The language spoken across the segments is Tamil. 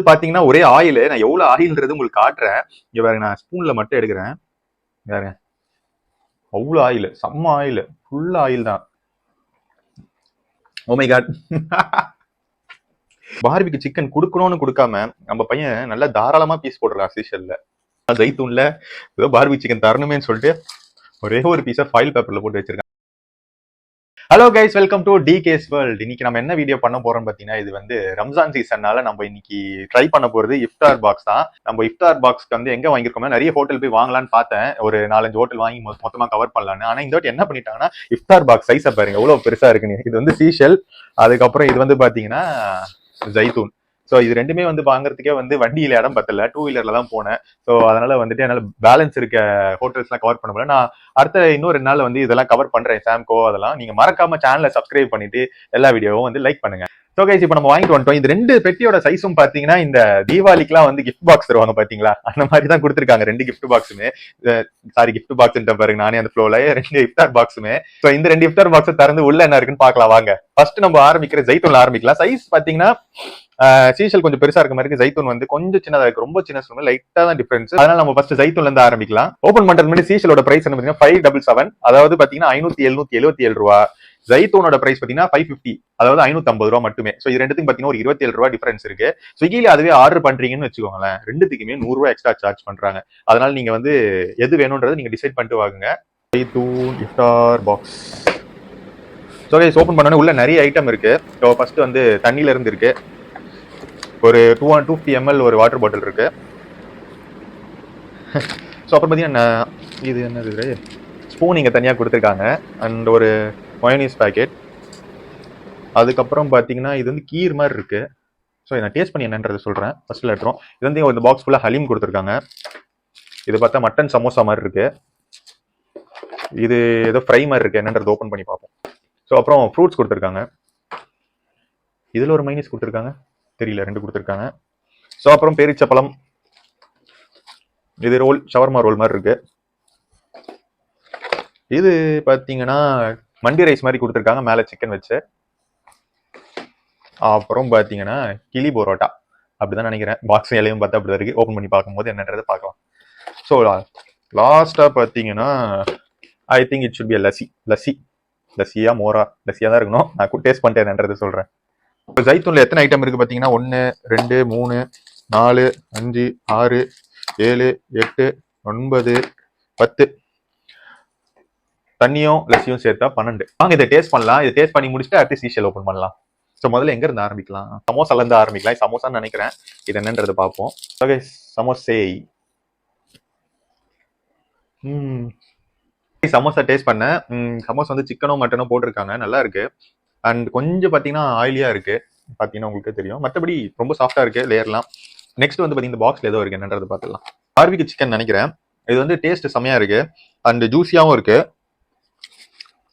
பாத்தீங்கன்னா ஒரே ஆயில். நான் எவ்வளவு ஆயில்ன்றது உங்களுக்கு காட்டுறேன். இங்க பாருங்க, நான் ஸ்பூன்ல மட்டும் எடுக்கிறேன். பாருங்க, அவ்வளவு ஆயில், செம்ம ஆயில், ஃபுல் ஆயில் தான். Oh my god. பார்பிக்கு சிக்கன் குடுக்கணும்னு கொடுக்காம நம்ம பையன் நல்லா தாராளமா பீஸ் போடுறான் சீஷல்ல. ஜெய்தூன்ல ஏதோ பார்பி சிக்கன் தரணுமேன்னு சொல்லிட்டு ஒரே ஒரு பீஸா ஃபாயில் பேப்பர்ல போட்டு வச்சிருக்காங்க. Hello guys, welcome to decays world. இன்னைக்கு நம்ம என்ன வீடியோ பண்ண போறோம் பாத்தீங்கன்னா, இது வந்து ரம்ஜான் சீசன்னால நம்ம இன்னைக்கு ட்ரை பண்ண போறது இஃப்தார் பாக்ஸ் தான். நம்ம இஃப்தார் பாக்ஸ்க்கு வந்து எங்க வாங்கிருக்கோம், நிறைய ஹோட்டல் போய் வாங்கலாம்னு பார்த்தேன், ஒரு 4-5 ஹோட்டல் வாங்கி மொத்தமா கவர் பண்ணலான்னு. ஆனா இந்த வாட்டி என்ன பண்ணிட்டாங்கன்னா, இஃப்தார் பாக்ஸ் சைஸை பாருங்க எவ்வளவு பெருசா இருக்குன்னு. இது வந்து சீஷல், அதுக்கப்புறம் இது வந்து பாத்தீங்கன்னா ஜெய்தூன். ஸோ இது ரெண்டுமே வந்து வாங்குறதுக்கே வந்து வண்டியில இடம் பத்தல, 2 வீலர்ல தான் போனேன். ஸோ அதனால வந்துட்டு என்னால பேலன்ஸ் இருக்க ஹோட்டல்ஸ் எல்லாம் கவர் பண்ண முடியல. நான் அடுத்த இன்னும் 2 நாள் வந்து இதெல்லாம் கவர் பண்றேன், சாம்கோ அதெல்லாம். நீங்க மறக்காம சேனலை சப்ஸ்கிரைப் பண்ணிட்டு எல்லா வீடியோவும் வந்து லைக் பண்ணுங்க. ஸோ கைஸ், இப்போ நம்ம வாங்கிட்டு வந்துட்டோம். இது 2 பெட்டியோட சைஸும் பாத்தீங்கன்னா இந்த தீபாவளிக்குலாம் வந்து கிஃப்ட் பாக்ஸ் தருவாங்க பாத்தீங்களா, அந்த மாதிரி தான் கொடுத்துருக்காங்க 2 கிஃப்ட் பாக்ஸுமே. சாரி, கிஃப்ட் பாக்ஸ் பாருங்க, நானே அந்த ஃப்ளோல 2 இஃப்தார் பாக்ஸுமே. ஸோ இந்த 2 இஃப்தார் பாக்ஸ் திறந்து உள்ள என்ன இருக்குன்னு பாக்கலாம் வாங்க. ஃபர்ஸ்ட் நம்ம ஆரம்பிக்கிற ஜெய்தூன்ல ஆரம்பிக்கலாம். சைஸ் பாத்தீங்கன்னா சீஷல் கொஞ்சம் பெருசா இருக்க மாதிரி, ஜெய்தூன் வந்து கொஞ்சம் சின்னதா இருக்கு, ரொம்ப சின்ன, லைட்டா தான் டிஃபரன்ஸ். அதனால நம்ம ஃபர்ஸ்ட் ஜெய்தூன்ல இருந்து ஆரம்பிக்கலாம். ஓபன் பண்றது முன்னாடி சீஷலோட பிரைஸ் என்ன பாத்தீங்கன்னா 577, அதாவது பாத்தீங்கன்னா 577 ரூபா. ஜெய்தூனோட பிரைஸ் பாத்தீங்கன்னா 550, அதாவது 550 ரூபா மட்டுமே. சோ இது ரெண்டுத்துக்கும் பாத்தீங்கன்னா ஒரு 27 ரூபா டிஃபரன்ஸ் இருக்கு. ஸ்விக்கில அதுவே ஆர்டர் பண்றீங்கன்னு வச்சுக்கோங்களேன், ரெண்டுத்துக்குமே 100 ரூபா எக்ஸ்ட்ரா சார்ஜ் பண்றாங்க. அதனால நீங்க வந்து எது வேணும்ன்றதை நீங்க டிசைட் பண்ணிட்டு வாங்குங்க. ஜெய்தூன் இஃப்தார் பாக்ஸ். ஸோ கைஸ், ஓபன் பண்ணோன்னே உள்ள நிறைய ஐட்டம் இருக்கு. ஸோ ஃபர்ஸ்ட் வந்து தண்ணியில இருந்து இருக்கு, ஒரு 250 ml ஒரு வாட்டர் பாட்டில் இருக்கு. ஸோ அப்புறம் பார்த்தீங்கன்னா இது என்னது, ஸ்பூன் இங்கே தனியாக கொடுத்துருக்காங்க, அண்ட் ஒரு மயோனீஸ் பேக்கெட். அதுக்கப்புறம் பார்த்தீங்கன்னா இது வந்து கீர் மாதிரி இருக்கு. ஸோ நான் டேஸ்ட் பண்ணி என்னன்றதை சொல்கிறேன். ஃபர்ஸ்ட்ல எடுத்துரும். இது வந்து இந்த பாக்ஸ் ஃபுல்லாக ஹலீம் கொடுத்துருக்காங்க. இது பார்த்தா மட்டன் சமோசா மாதிரி இருக்கு. இது ஏதோ ஃப்ரை மாதிரி இருக்கு, என்னன்றது ஓப்பன் பண்ணி பார்ப்போம். ஸோ அப்புறம் ஃப்ரூட்ஸ் கொடுத்துருக்காங்க. இதில் ஒரு மைனஸ் கொடுத்துருக்காங்க, தெரியல, 2 கொடுத்துருக்காங்க. ஸோ அப்புறம் பேரிச்சப்பழம், இது ரோல், ஷவர்மா ரோல் மாதிரி இருக்கு. இது பார்த்தீங்கன்னா மண்டி ரைஸ் மாதிரி கொடுத்துருக்காங்க, மேலே சிக்கன் வச்சு. அப்புறம் பார்த்தீங்கன்னா கிளி பரோட்டா அப்படிதான் நினைக்கிறேன். பாக்ஸ் இலையும் பார்த்தா அப்படிதான் இருக்கு. ஓப்பன் பண்ணி பார்க்கும்போது என்னன்றதை பார்க்கலாம். ஸோ லாஸ்ட்டாக பார்த்தீங்கன்னா I think it should be லஸ்ஸியா மோரா, லஸ்ஸியா தான் இருக்கணும். நான் டேஸ்ட் பண்ணிட்டேன் என்னன்றதை சொல்கிறேன். இப்போ ஜெய்தூன்ல எத்தனை ஐட்டம் இருக்கு பார்த்தீங்கன்னா 1 2 3 4 5 6 7 8 9 10, தண்ணியும் லஸ்ஸியும் சேர்த்தா 12. வாங்க இதை டேஸ்ட் பண்ணலாம். இதை டேஸ்ட் பண்ணி முடிச்சுட்டு அடுத்து சீஷல் ஓப்பன் பண்ணலாம். ஸோ முதல்ல எங்க இருந்து ஆரம்பிக்கலாம்? சமோசால இருந்து ஆரம்பிக்கலாம். சமோசான்னு நினைக்கிறேன். இது என்னன்றது பார்ப்போம். ஓகே, சமோசே. சமோசா டேஸ்ட் பண்ணேன். சமோசா வந்து சிக்கனோ மட்டனோ போட்டிருக்காங்க, நல்லா இருக்கு. அண்ட் கொஞ்சம் பார்த்தீங்கன்னா ஆயிலியா இருக்கு, பார்த்தீங்கன்னா உங்களுக்கு தெரியும். மற்றபடி ரொம்ப சாஃப்டா இருக்கு லேயர்லாம். நெக்ஸ்ட் வந்து பார்த்தீங்கன்னா பாக்ஸ்ல ஏதோ இருக்கு, என்னன்றது பார்த்துக்கலாம். பார்பிக்கு சிக்கன் நினைக்கிறேன். இது வந்து டேஸ்ட் செமையா இருக்கு, அண்ட் ஜூஸியாவும் இருக்கு,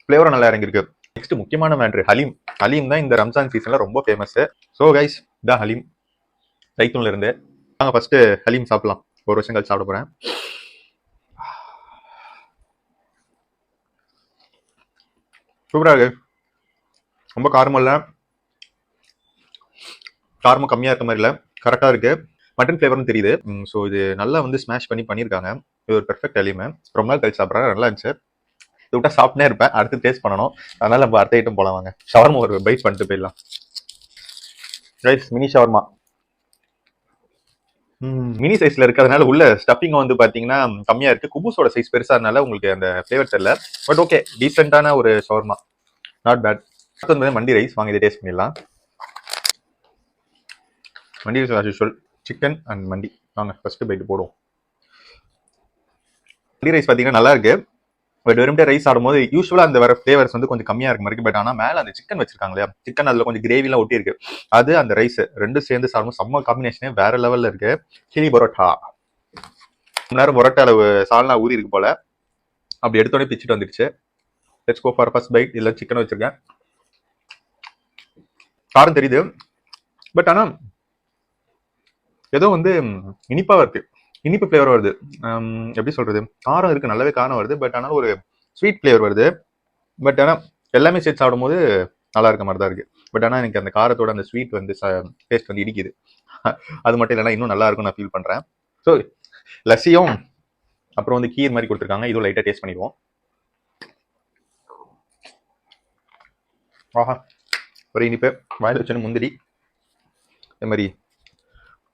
ஃபிளேவரும் நல்லா இறங்கிருக்கு. நெக்ஸ்ட் முக்கியமான மேட்ரு ஹலீம். ஹலீம் தான் இந்த ரம்ஜான் சீசன்ல ரொம்ப ஃபேமஸ். ஸோ கைஸ், இதான் ஹலீம் ஜெய்தூன்ல இருந்து. நாங்கள் ஃபர்ஸ்ட் ஹலீம் சாப்பிடலாம். ஒரு வருஷம் கழிச்சு சாப்பிட போறேன். சூப்பரா இருக்கு, ரொம்ப காரமும் இல்லை, காரமும் கம்மியா இருக்க மாதிரி இல்லை, கரெக்டா இருக்கு. மட்டன் ஃபிளேவரும் தெரியுது. ஸோ இது நல்லா வந்து ஸ்மாஷ் பண்ணியிருக்காங்க. இது ஒரு பெர்ஃபெக்ட் ஹலீம். ரொம்ப நாள் கழிச்சு சாப்பிட்றேன், நல்லா இருந்துச்சு. இது விட்டா சாப்பிட்டே இருப்பேன், அடுத்து டேஸ்ட் பண்ணணும். அதனால நம்ம அடுத்த ஐட்டம் போலாம் வாங்க. ஷவர்மா ஒரு பைட் பண்ணிட்டு போயிடலாம். Rice mini shawarma. மினி சைஸ்ல இருக்கிறதுனால உள்ள ஸ்டஃபிங் வந்து பாத்தீங்கன்னா கம்மியா இருக்கு. குபூஸோட சைஸ் பெருசா இருந்தால உங்களுக்கு அந்த ஃபிளேவர் தெரியல. பட் ஓகே, டீசென்டான ஒரு ஷவர்மா, நாட் பேட். அடுத்து மண்டி ரைஸ், வாங்க இதை டேஸ்ட் பண்ணிடலாம். Mandi rice as usual, chicken and mandi. வாங்க ஃபர்ஸ்ட் பைட் போடுவோம். மண்டி ரைஸ் பாத்தீங்கன்னா நல்லா இருக்கு. பட் வெறும் ரைஸ் ஆடும்போது யூஸ்வலா அந்த வர ஃபிளேவர்ஸ் வந்து கொஞ்சம் கம்மியா இருக்க மாதிரி. பட் ஆனா மேல அந்த சிக்கன் வச்சிருக்காங்க இல்லையா, சிக்கன் அதுல கொஞ்சம் கிரேவி எல்லாம் ஒட்டி இருக்கு. அது அந்த ரைஸ் ரெண்டும் சேர்ந்து சாப்பிடும் செம்ம காம்பினேஷனே வேற லெவல்ல இருக்கு. கிளி பரோட்டா. நேரம் பரோட்டா அளவு சால்னா ஊறி இருக்கு போல, அப்படி எடுத்தோடனே பிச்சுட்டு வந்துடுச்சு. Let's go for first bite. இதுல சிக்கன் வச்சிருக்கேன், காரம் தெரியுது. பட் ஆனா ஏதோ வந்து இனிப்பா இருக்கு, இனிப்பு ஃபிளேவர் வருது. எப்படி சொல்றது, காரம் இருக்கு, நல்லாவே காரம் வருது. பட் ஆனால் ஒரு ஸ்வீட் ஃபிளேவர் வருது. பட் ஆனால் எல்லாமே சேர்த்து சாப்பிடும் போது நல்லா இருக்க மாதிரி தான் இருக்கு. பட் ஆனால் எனக்கு அந்த காரத்தோட அந்த ஸ்வீட் வந்து டேஸ்ட் வந்து இடிக்குது. அது மட்டும் இல்லைன்னா இன்னும் நல்லா இருக்கும் நான் ஃபீல் பண்றேன். ஸோ லஸ்ஸியும் அப்புறம் வந்து கீர் மாதிரி கொடுத்துருக்காங்க. இதுவும் லைட்டாக டேஸ்ட் பண்ணிடுவோம். ஆஹா, ஒரு இனிப்பு வாயில் வச்சு முந்திரி இதே மாதிரி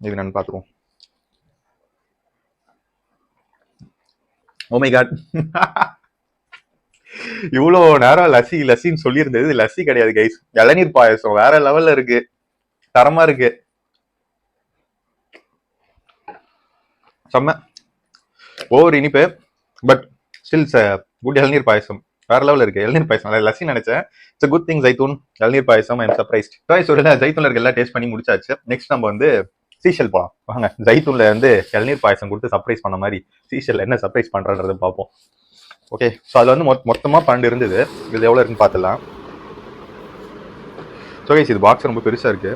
இது நான் பார்த்துருவோம். ஓ மை காட், இவ்வளோ நேரம் லஸ்ஸி லஸ்ஸின்னு சொல்லியிருந்தது லஸ்ஸி கிடையாது கைஸ், இளநீர் பாயசம் வேற லெவல்ல இருக்கு, தரமா இருக்கு, செம்ம ஓவர் இனிப்பு. பட் ஸ்டில் குட் இளநீர் பாயசம் வேற லெவலில் இருக்கு. இளநீர் பாயசம் லஸ்ஸி நினைச்சேன். இட்ஸ் குட் திங் ஜைத்தூன் இளநீர் பாயசம். I'm surprised. ஜைத்தூன்ல இருக்க எல்லாம் டேஸ்ட் பண்ணி முடிச்சாச்சு. நெக்ஸ்ட் நம்ம வந்து சீஷல் போகலாம் வாங்க. ஜைத்தூன்ல வந்து இளநீர் பாயசம் கொடுத்து சர்ப்ரைஸ் பண்ண மாதிரி சீஷல் என்ன சர்ப்ரைஸ் பண்றதை பார்ப்போம். ஓகே, ஸோ அதில் வந்து மொத்தமாக 12 இருந்தது. இது எவ்வளோ இருக்குன்னு பார்த்துலாம். ஸோ கைஸ், இது பாக்ஸ் ரொம்ப பெருசாக இருக்கு.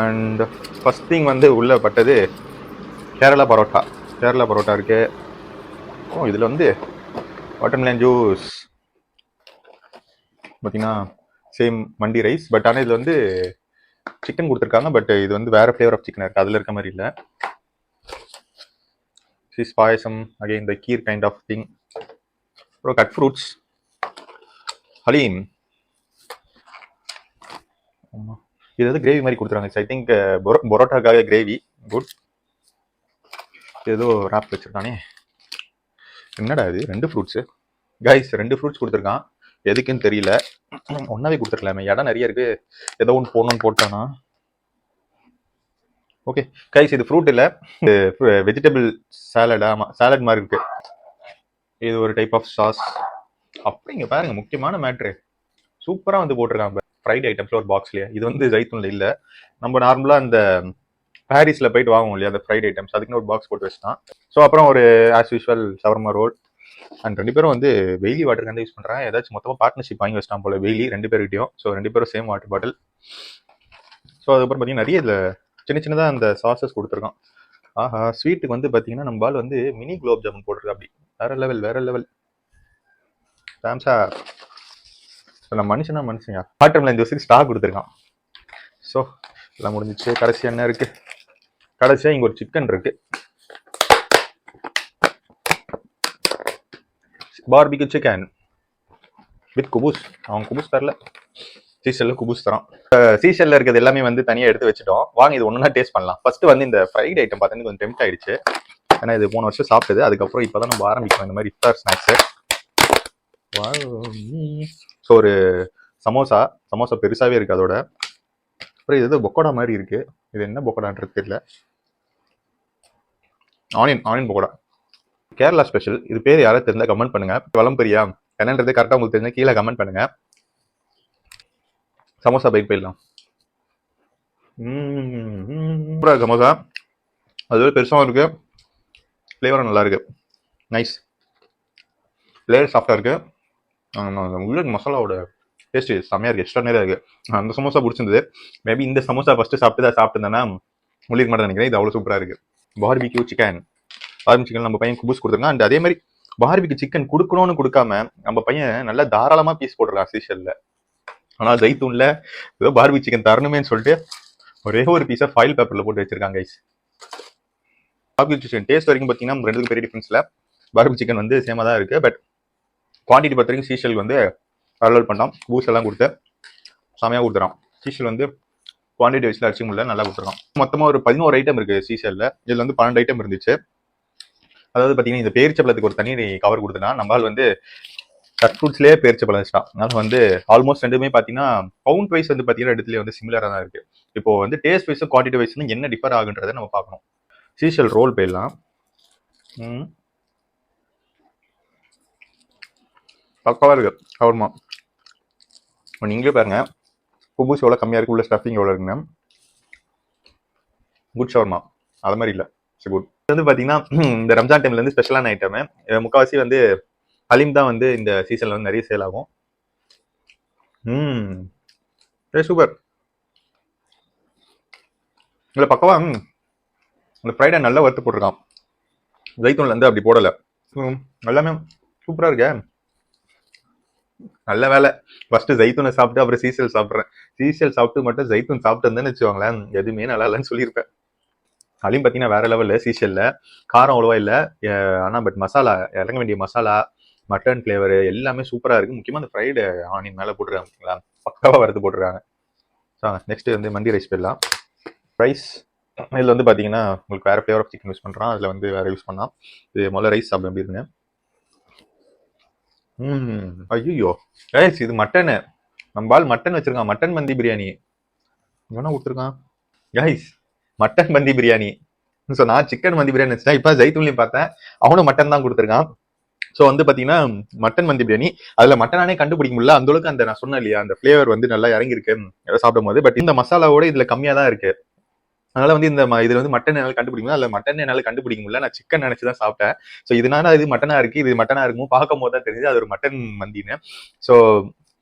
அண்ட் ஃபர்ஸ்ட் திங் வந்து உள்ள பட்டது கேரளா பரோட்டா. கேரளா பரோட்டா இருக்கு. ஓ, இதில் வந்து வாட்டர்மெலன் ஜூஸ் பார்த்தீங்கன்னா சேம் மண்டி ரைஸ். பட் ஆனால் இதில் வந்து சிக்கன் கொடுத்துருக்காங்க. பட் இது வந்து வேற ஃப்ளேவர் ஆஃப் சிக்கன் இருக்கு, அதில் இருக்க மாதிரி இல்லை. Fish payasam, again the kheer kind of thing. அப்புறம் கட் ஃப்ரூட்ஸ், ஹலீம். இது வந்து கிரேவி மாதிரி கொடுத்துருக்காங்க. ஐ திங்க் பரோட்டாக்காக கிரேவி. குட். ஏதோ ராப் வச்சிருக்கானே, என்னடா இது? 2 ஃப்ரூட்ஸு கைஸ், 2 ஃப்ரூட்ஸ் கொடுத்துருக்கான். எதுக்குன்னு தெரியல, ஒன்னாவே கொடுத்துருக்கலாமே, இடம் நிறைய இருக்கு, ஏதோ ஒன்று போடணும்னு போட்டானா. ஓகே கைஸ், இது ஃப்ரூட் இல்லை, வெஜிடபிள் சாலட். ஆமாம், சாலட் மாதிரி இருக்கு. இது ஒரு டைப் ஆஃப் சாஸ். அப்படிங்க பாருங்க, முக்கியமான மேட்ரு சூப்பராக வந்து போட்டிருக்காங்க ஃப்ரைட் ஐட்டம்ஸ்ல ஒரு பாக்ஸ்லயே. இது வந்து ஜைத்தூன்ல இல்லை, நம்ம நார்மலாக அந்த பாரிஸ்ல போயிட்டு வாங்குவோம் இல்லையா அந்த ஃப்ரைட் ஐட்டம்ஸ், அதுக்குன்னு ஒரு பாக்ஸ் போட்டு வச்சுட்டான். ஸோ அப்புறம் ஒரு as usual shawarma role. And 2 பேரும் வந்து வெயிலி வாட்டர் வந்து யூஸ் பண்ணுறாங்க. ஏதாச்சும் மொத்தமாக பார்ட்னர்ஷிப் வாங்கி வச்சிட்டான் போல வெயிலி 2 பேர்கிட்டையும். ஸோ 2 பேரும் சேம் வாட்டர் பாட்டில். ஸோ அதுக்கப்புறம் பார்த்தீங்கன்னா நிறைய இதில் சின்ன சின்னதாக அந்த சாசஸ் கொடுத்துருக்கான். ஆஹா, ஸ்வீட்டுக்கு வந்து பார்த்தீங்கன்னா நம்ம பால் வந்து மினி குலோப் ஜாமுன் போட்டிருக்கா. அப்படி வேற லெவல், வேற லெவல். சாம்சா நம்ம மனுஷங்க வாட்டர்மெலன் ஜூஸுக்கு ஸ்டாக் கொடுத்துருக்கான். ஸோ எல்லாம் முடிஞ்சிச்சு. கடைசி என்ன இருக்கு? கடைசியா இங்க ஒரு சிக்கன் இருக்கு, பார்பிக்யூ சிக்கன் வித் குபூஸ். அவன் குபூஸ் தரல, சீசல்ல குபூஸ் தரான். சீசல்ல இருக்கிறது எல்லாமே வந்து தனியா எடுத்து வச்சுட்டோம். வாங்க இது ஒண்ணுனா டேஸ்ட் பண்ணலாம். ஃபர்ஸ்ட் வந்து இந்த ஃப்ரைட் ஐட்டம் பார்த்தா கொஞ்சம் டெம்ட் ஆயிடுச்சு. ஏன்னா இது 3 வருஷம் சாப்பிட்டது. அதுக்கப்புறம் இப்பதான் நம்ம ஆரம்பிக்கிறோம் இந்த மாதிரி இஃப்தார் ஸ்நாக்ஸ். ஸோ ஒரு சமோசா பெருசாவே இருக்கு அதோட. அப்புறம் இது பொக்கோடா மாதிரி இருக்கு. இது என்ன பொக்கோடான்றது தெரியல. Onion pakoda, Kerala special. இது பேர் யாராவது தெரிஞ்சா கமெண்ட் பண்ணுங்க. வளம்பெரியா என்னன்றது கரெக்டாக உங்களுக்கு தெரிஞ்சா கீழே கமெண்ட் பண்ணுங்க. சமோசா பைக் போயிடலாம். சமோசா அது பெருசாகவும் இருக்கு, ஃப்ளேவரும் நல்லா இருக்கு, நைஸ். லேயர் சாஃப்டாக இருக்கு. உள்ள மசாலாவோட டேஸ்ட் செம்மையா இருக்கு, எக்ஸ்ட்ரா நேரம் இருக்கு. அந்த சமோசா பிடிச்சிருந்தது. மேபி இந்த சமோசா ஃபர்ஸ்ட் சாப்பிட்டுருந்தேன்னா உங்களுக்கு மட்டும் நினைக்கிறேன். இது அவ்வளோ சூப்பராக இருக்கு. பார்பிக்யூ சிக்கன் நம்ம பையன் குபூஸ் கொடுத்துருங்க. அண்ட் அதே மாதிரி பார்பிக்யூ சிக்கன் கொடுக்கணும்னு கொடுக்காம நம்ம பையன் நல்லா தாராளமா பீஸ் போட்டுருக்கான் சீஷல்ல. ஆனால் ஜைத்தூன்ல ஏதோ பார்பிக்யூ சிக்கன் தரணுமேன்னு சொல்லிட்டு ஒரே ஒரு பீஸை ஃபாயில் பேப்பர்ல போட்டு வச்சிருக்காங்க கைஸ். பார்பிக்யூ சிக்கன் டேஸ்ட் வரைக்கும் பார்த்தீங்கன்னா 2க்கும் பெரிய டிஃபரன்ஸ்ல பார்பிக்யூ சிக்கன் வந்து சேமா தான் இருக்கு. பட் குவான்டிட்டி பொறுத்த வரைக்கும் சீஷல் வந்து அலோட் பண்ணலாம். பூஸ் எல்லாம் கொடுத்து செமையாக கொடுத்துறான். சீஷல் வந்து குவான்டிட்டி வச்சுல அடிச்சு முடியல, நல்லா கொடுத்துருக்கான். மொத்தமாக ஒரு 11 ஐட்டம் இருக்கு சீஷல்ல. இதுல வந்து 12 ஐட்டம் இருந்துச்சு. அதாவது பார்த்தீங்கன்னா இந்த பேரிச்சப்பழத்துக்கு ஒரு தனி கவர் கொடுத்தனா, நம்மளால் வந்து கட் ஃப்ரூட்ஸ்லேயே பேரிச்சப்பழம் வச்சுட்டான். அதனால வந்து ஆல்மோஸ்ட் ரெண்டுமே பார்த்தீங்கன்னா பவுண்ட் வைஸ் வந்து பார்த்தீங்கன்னா இடத்துல வந்து சிமிலராக தான் இருக்கு. இப்போ வந்து டேஸ்ட் வைஸும் குவான்டிட்டி வைஸும் என்ன டிஃபர் ஆகுன்றதை நம்ம பார்க்கணும். சீஷல் ரோல் போயிடலாம். பக்கவா இருக்கு ஷவர்மா. நீங்களே பாருங்க, குபூஸ் எவ்வளோ கம்மியாக இருக்கு, உள்ள ஸ்டஃபிங் எவ்வளோ இருக்குங்க. குட் ஷவர்மா, அது மாதிரி இல்லை, குட். இது வந்து பார்த்தீங்கன்னா இந்த ரம்ஜான் டைம்ல இருந்து ஸ்பெஷலான ஐட்டம். முக்கால்வாசி வந்து ஹலீம் தான் வந்து இந்த சீசன்ல வந்து நிறைய சேல் ஆகும். சூப்பர். இல்லை பக்கவா இந்த ஃப்ரைடே நல்லா வறுத்து போட்டிருக்கான். ஜைத்தூன்ல இருந்து அப்படி போடலை, எல்லாமே சூப்பராக இருக்க. நல்ல வேலை ஃபர்ஸ்ட் ஜைத்தூனை சாப்பிட்டு அப்புறம் சீசல் சாப்பிட்றேன். சீசல் சாப்பிட்டு மட்டும் ஜைத்தூன் சாப்பிட்டு இருந்தேன்னு வச்சுக்கோங்களேன், எதுவுமே நல்லா இல்லைன்னு சொல்லியிருப்பேன். அதையும் பார்த்தீங்கன்னா வேற லெவலில் சீசல்ல காரம் அவ்வளோவா இல்லை. ஆனால் பட் மசாலா இறங்க வேண்டிய மசாலா மட்டன் ஃப்ளேவர் எல்லாமே சூப்பராக இருக்குது. முக்கியமாக அந்த ஃப்ரைடு ஆனியன் மேலே போட்டுருக்காங்க பார்த்தீங்களா, பக்காவாக வறுத்து போட்டுருக்காங்க. ஸோ நெக்ஸ்ட் வந்து மந்தி ரைஸ் போயிடலாம். ரைஸ் இதில் வந்து பார்த்தீங்கன்னா உங்களுக்கு வேறு ஃப்ளேவர் ஆஃப் சிக்கன் யூஸ் பண்ணுறான், அதில் வந்து வேறு யூஸ் பண்ணலாம். இது முதல்ல ரைஸ் சாப்பிட எப்படி இருங்க. ஐயோ ரைஸ் இது மட்டனு, நம்மால் மட்டன் வச்சிருக்கான். மட்டன் மந்தி பிரியாணி என்ன கொடுத்துருக்கான் ரைஸ், மட்டன் மந்தி பிரியாணி. ஸோ நான் சிக்கன் மந்தி பிரியாணி வச்சுட்டேன். இப்போ ஜெய்தூன்லையும் பார்த்தேன், அவனும் மட்டன் தான் கொடுத்துருக்கான். ஸோ வந்து பார்த்தீங்கன்னா மட்டன் மந்தி பிரியாணி, அதில் மட்டனானே கண்டுபிடிக்க முடியல. அந்த அளவுக்கு அந்த நான் சொன்னேன் இல்லையா, அந்த ஃப்ளேவர் வந்து நல்லா இறங்கியிருக்கு சாப்பிடும் போது. பட் இந்த மசாலாவோட இதில் கம்மியாக தான் இருக்கு. அதனால வந்து இந்த இதுல வந்து மட்டன் என்னால் கண்டுபிடிக்க முடியல, அதில் மட்டன் என்னால் கண்டுபிடிக்க முடியல. நான் சிக்கன் நினைச்சு தான் சாப்பிட்டேன். ஸோ இதனால இது மட்டனா இருக்கு, இது மட்டனா இருக்கும் பார்க்கும் போது தான் தெரிஞ்சு அது ஒரு மட்டன் மந்தின்னு. ஸோ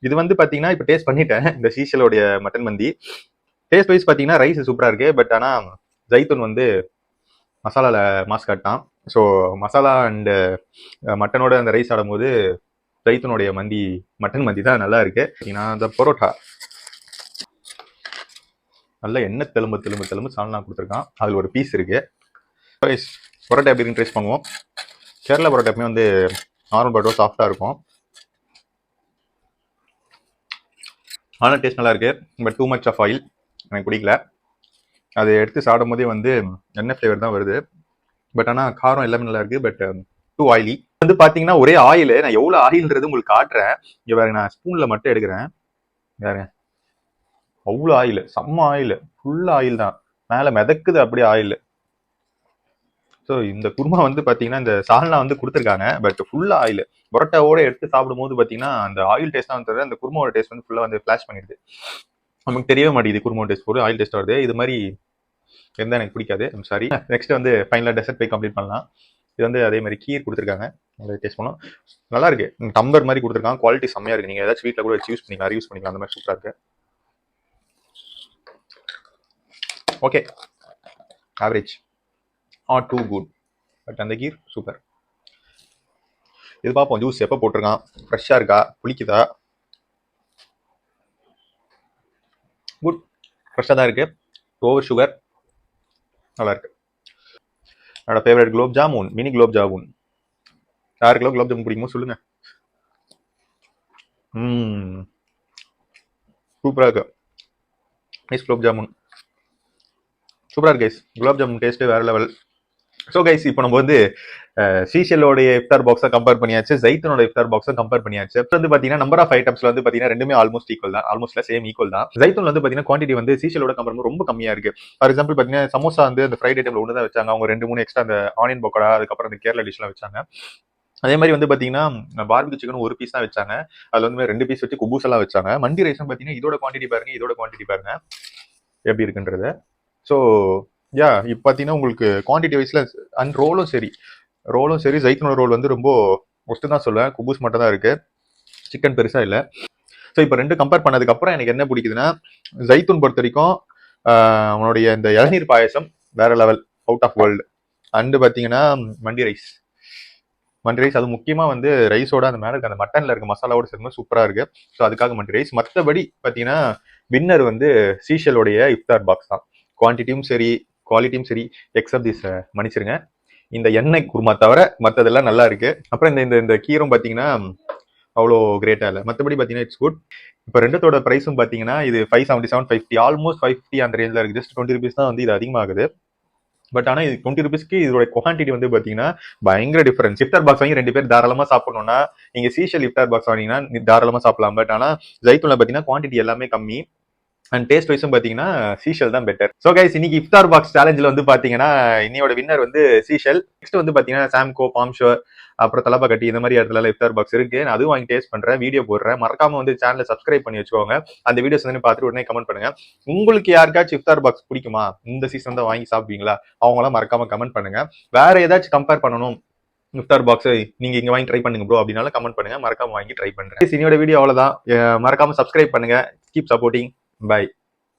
இது வந்து பார்த்தீங்கன்னா இப்போ டேஸ்ட் பண்ணிட்டேன் இந்த சீஷலோடைய மட்டன் மந்தி. டேஸ்ட் வைஸ் பார்த்தீங்கன்னா ரைஸ் சூப்பராக இருக்கு. பட் ஆனால் ஜைத்தூன் வந்து மசாலால மாஸ் காட்டான். ஸோ மசாலா அண்டு மட்டனோட அந்த ரைஸ் ஆடும்போது ஜைத்தூனுடைய மந்தி மட்டன் மந்தி தான் நல்லா இருக்கு. ஏன்னா அந்த பரோட்டா நல்ல எண்ணெய் தெலும்பு சால்னா கொடுத்துருக்கான், அதில் ஒரு பீஸ் இருக்கு. பரோட்டா எப்படி இருக்குன்னு ட்ரேஸ் பண்ணுவோம். கேரளா பரோட்டாமே வந்து நார்மல் பரோட்டா சாஃப்டாக இருக்கும், ஆனால் டேஸ்ட் நல்லா இருக்கு. But too much of oil எனக்கு பிடிக்கல. அதை எடுத்து சாப்பிடும் போதே வந்து எண்ணெய் ஃப்ளேவர் தான் வருது. பட் ஆனால் காரம் எல்லாமே நல்லா இருக்கு. பட் டூ ஆயிலி வந்து பார்த்தீங்கன்னா ஒரே ஆயில். நான் எவ்வளோ ஆயில்ன்றது உங்களுக்கு காட்டுறேன். இங்கே பாருங்க, நான் ஸ்பூனில் மட்டும் எடுக்கிறேன். பாருங்க அவ்வளோ ஆயில், செம்ம ஆயில், ஃபுல்லாக ஆயில் தான், மேலே மிதக்குது அப்படியே ஆயில். ஸோ இந்த குருமா வந்து பார்த்தீங்கன்னா இந்த சால்னா வந்து கொடுத்துருக்காங்க. பட் ஃபுல்லாக ஆயில். பரோட்டாவோட எடுத்து சாப்பிடும் போது பார்த்தீங்கன்னா அந்த ஆயில் டேஸ்ட் தான் வந்து அந்த குருமாவோட டேஸ்ட் வந்து ஃபுல்லாக வந்து ஃப்ளாஷ் பண்ணிடுது. நமக்கு தெரியவே மாட்டேங்குது குருமா டேஸ்ட் போது ஆயில் டேஸ்ட் வருது. இது மாதிரி இருந்தால் எனக்கு பிடிக்காது, சாரி. நெக்ஸ்ட் வந்து ஃபைனலாக டெசர்ட் போய் கம்ப்ளீட் பண்ணலாம். இது வந்து அதே மாதிரி கீர் கொடுத்துருக்காங்க, அதை டேஸ்ட் பண்ணோம். நல்லா இருக்கு, டம்பர் மாதிரி கொடுத்துருக்காங்க, குவாலிட்டி செம்மையாக இருக்கு. நீங்கள் ஏதாச்சும் வீட்டில் கூட வச்சு யூஸ் பண்ணிக்கலாம், யூஸ் பண்ணிக்கலாம், அந்த மாதிரி சூப்பராக இருக்கு. Okay, average, not too good. But அந்த கீர் சூப்பர். இது பார்ப்போம் ஜூஸ் எப்போ போட்டிருக்கான், ஃப்ரெஷ்ஷாக இருக்கா, புளிக்குதா. குட், ஃப்ரெஷ்ஷாக தான் இருக்கு, ஓவர் சுகர், நல்லா இருக்கு. என்னோட ஃபேவரட் குலோப் ஜாமுன், மினி குலோப் ஜாமுன். யாருக்கெல்லாம் குலோப் ஜாமுன் பிடிக்குமோ சொல்லுங்க. சூப்பராக இருக்கு, நைஸ் குலோப் ஜாமுன், சூப்பராக இருக்கு கைஸ். குலாப் ஜாமுன் டேஸ்ட்டு வேற லெவல். ஸோ கைஸ் இப்போ நம்ம வந்து சீஷலோடைய இஃப்தார் பாக்ஸை கம்பேர் பண்ணியாச்சு, ஜைத்தனோட இஃப்தார் பாக்ஸை கம்பேர் பண்ணியாச்சு. இப்போ வந்து பார்த்தீங்கன்னா நம்பர் ஆஃப் ஐட்டம்ஸ்ல வந்து பார்த்தீங்கன்னா ரெண்டுமே ஆல்மோஸ்ட் ஈக்குவல் தான், ஆல்மோஸ்ட்ல சேம் ஈக்குவல் தான். ஜைத்தூன்ல வந்து பார்த்தீங்கன்னா குவான்டிட்டி வந்து சீஷலோட கம்பேர் பண்ணி ரொம்ப கம்மியாக இருக்கு. ஃபார் எக்ஸாம்பிள் பார்த்தீங்கன்னா சமோசா வந்து அந்த ஃப்ரைட் ஐட்டம்ல ஒன்று தான் வச்சாங்க, அவங்க 2-3 எக்ஸ்ட்ரா அந்த ஆனியன் பக்கோடா, அதுக்கப்புறம் அந்த கேரளா டிஷ்லாம் வச்சாங்க. அதே மாதிரி வந்து பார்த்தீங்கன்னா பார்பிக்யூ சிக்கன் ஒரு பீஸ் தான் வச்சாங்க, அதில் வந்து 2 பீஸ் வச்சு குபூஸ் எல்லாம் வச்சாங்க. மண்டி ரைஸும் பார்த்தீங்கன்னா இதோட குவான்டிட்டி பாருங்க, இதோட குவான்டிட்டி பாருங்க எப்படி இருக்குன்றது. ஸோ யா இப்போ பார்த்தீங்கன்னா உங்களுக்கு குவான்டிட்டி வைஸ்ல அண்ட் ரோலும் சரி ஜைத்தனோட ரோல் வந்து ரொம்ப ஒஸ்ட்டு தான் சொல்லுவேன். குபூஸ் மட்டும் தான் இருக்கு, சிக்கன் பெருசாக இல்லை. ஸோ இப்போ ரெண்டு கம்பேர் பண்ணதுக்கப்புறம் எனக்கு என்ன பிடிக்குதுன்னா, ஜைத்தூன் பொறுத்த வரைக்கும் அவனுடைய இந்த இளநீர் பாயசம் வேற level, out of world. And பார்த்தீங்கன்னா மண்டி ரைஸ் அது முக்கியமாக வந்து ரைஸோட அந்த மேலே இருக்க அந்த மட்டனில் இருக்க மசாலாவோட சேர்ந்து சூப்பராக இருக்கு. ஸோ அதுக்காக மண்டி ரைஸ். மற்றபடி பார்த்தீங்கன்னா வின்னர் வந்து சீஷலோடைய இஃப்தார் பாக்ஸ் தான். குவான்டிட்டியும் சரி குவாலிட்டியும் சரி, எக்ஸப்ட் திஸ் மன்னிச்சிருங்க, இந்த எண்ணெய் குருமா தவிர மற்றதெல்லாம் நல்லா இருக்கு. அப்புறம் இந்த இந்த கீரும் பார்த்தீங்கன்னா அவ்வளோ கிரேட்டாக இல்லை. மற்றபடி பார்த்தீங்கன்னா இட்ஸ் குட். இப்போ ரெண்டத்தோட ப்ரைஸும் பார்த்தீங்கன்னா இது 577, 550, ஆல்மோஸ்ட் 550 அந்த ரேஞ்சில் இருக்குது. ஜஸ்ட் 20 rupees தான் வந்து இது அதிகமாகுது. பட் ஆனால் இது 20 rupeesக்கு இதோட குவான்டிட்டி வந்து பார்த்தீங்கன்னா பயங்கர டிஃபரன்ஸ். இஃப்தார் பாக்ஸ் வாங்கி 2 பேர் தாராளமாக சாப்பிடணும்னா நீங்கள் சீஷல் இஃப்தார் பாக்ஸ் வாங்கினீங்கன்னா தாராளமாக சாப்பிடலாம். பட் ஆனால் ஜைத்தூன்ல பார்த்தீங்கன்னா குவான்டிட்டி எல்லாமே கம்மி அண்ட் டேஸ்ட் வைஸும் பார்த்தீங்கன்னா சீஷல் தான் பெட்டர். ஸோ கைஸ் இன்னைக்கு இஃப்தார் பாக்ஸ் சேலஞ்சில் வந்து பார்த்தீங்கன்னா இன்னையோட வின்னர் வந்து சீஷல். நெக்ஸ்ட் வந்து பார்த்தீங்கன்னா சாம்கோ, பாம்ஷோர், அப்புறம் தலப்பா கட்டி இந்த மாதிரி இடத்துல இஃப்தார் பாக்ஸ் இருக்கு. நான் அதுவும் வாங்கி டேஸ்ட் பண்றேன், வீடியோ போடுறேன். மறக்காம வந்து சேனலை சப்ஸ்கிரைப் பண்ணி வச்சுக்கோங்க. அந்த வீடியோஸ் வந்து பார்த்துட்டு உடனே கமெண்ட் பண்ணுங்க. உங்களுக்கு யாருக்காச்சும் இஃப்தார் பாக்ஸ் பிடிக்குமா, இந்த சீசன் தான் வாங்கி சாப்பிடுவீங்களா, அவங்களாம் மறக்காம கமெண்ட் பண்ணுங்க. வேற ஏதாச்சும் கம்பேர் பண்ணணும் இஃப்தார் பாக்ஸ் நீங்க இங்க வாங்கி ட்ரை பண்ணுங்க ப்ரோ அப்படின்னாலும் கமெண்ட் பண்ணுங்க, மறக்காம வாங்கி ட்ரை பண்றேன். இன்னையோட வீடியோ அவ்வளவுதான். மறக்காம சப்ஸ்கிரைப் பண்ணுங்க. Keep supporting. பை.